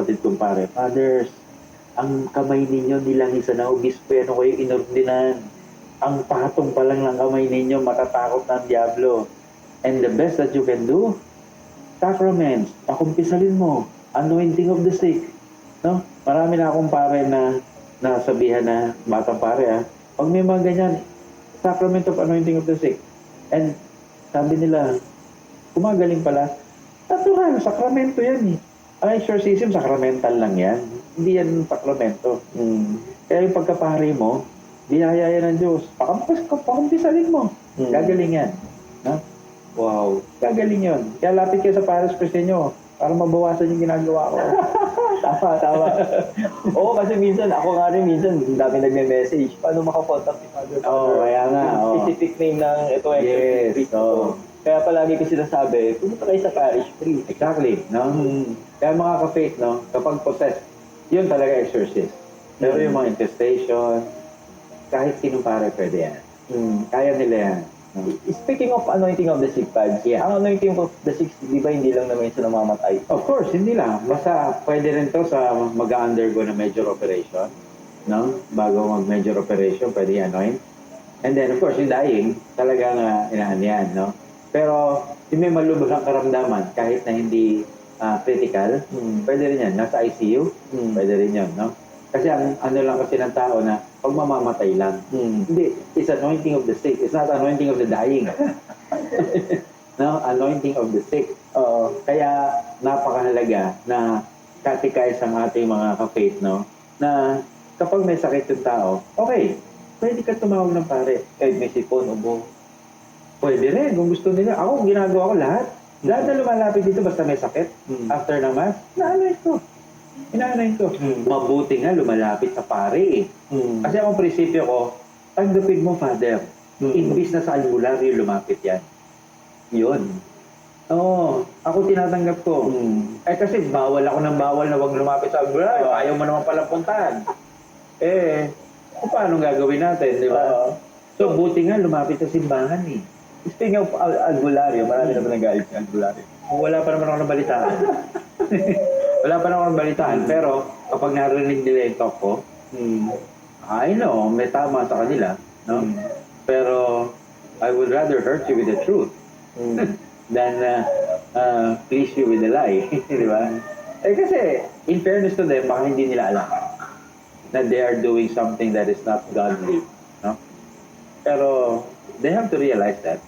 kapatid kong pare, Fathers, ang kamay ninyo nilangisa na obispo, ano kayo inordinan. Ang patong pa lang ng kamay ninyo, matatakot ng Diablo. And the best that you can do, sacraments, pakumpisalin mo, anointing of the sick. No? Marami na akong pare na nasabihan na, batang pare pag may mga ganyan, sacrament of anointing of the sick. And sabi nila, kumagaling pala, natural, sakramento yan eh. Ang exorcism, sacramental lang yan. Hindi yan sakramento. Kaya yung pagkapare mo, biyaya yan ng Diyos. Pakumpisalin mo. Gagaling yan. No? Wow. Gagaling yun. Kaya lapit kayo sa pares priest nyo para mabawasan yung ginagawa ko. Tama. Oo, kasi minsan, ako nga rin minsan, dami nagme-message. Paano makakontak si Father? Kaya nga. Specific name ng ito, Yes. Kaya palagi ko sinasabi, pumunta kayo sa parish priest. Exactly. No? Kaya mga ka-faith, no? Kapag possessed, yun talaga exorcist. Pero yung mga infestation, kahit sinong pare pwede yan. Kaya nila yan. Speaking of anointing of the sick, Pads, ang anointing of the sick, di ba hindi lang naman sa namamatay? Of course, hindi lang. Basta pwede rin to sa mag-undergo na major operation. No? Bago mag-major operation, pwede i-anoint. And then, of course, yung dying, talagang inahan yan. No? Pero, yung may malubhang karamdaman, kahit na hindi critical, pwede rin yan. Nasa ICU, pwede rin yan. No? Kasi ang ano lang kasi ng tao na pag mamamatay lang. Hindi, it's anointing of the sick. It's not anointing of the dying. No, anointing of the sick. Kaya napakahalaga na katikais ang ating mga ka-faith, no? Na kapag may sakit yung tao, okay, pwede ka tumawag ng pare. Kahit may sipon, ubo. Pwede rin, kung gusto nila. Ako, ginagawa ko lahat. Lahat na lumalapit dito basta may sakit, after ng mass, naanoint ko. Inaanoint ko. Mabuti nga lumalapit sa pare eh. Kasi ang prinsipyo ko, tanggapin mo, Father. Imbis na sa albularyo lumapit yan. Yun. Oo, ako tinatanggap ko. Eh kasi bawal ako ng bawal na wag lumapit sa albularyo. Ayaw mo naman palang puntahan. Paano gagawin natin, di ba? So, buti nga lumapit sa simbahan eh. Speaking of albularyo, marami naman nag-aalit sa albularyo. Wala pa naman ako nabalitaan. Wala pa naman ako nabalitaan. Pero, kapag narinig nila yung talk ko, I know, may tama sa kanila. No? Pero, I would rather hurt you with the truth than please you with the lie. Di ba? Kasi, in fairness to them, baka hindi nila alam na they are doing something that is not godly. No? Pero, they have to realize that.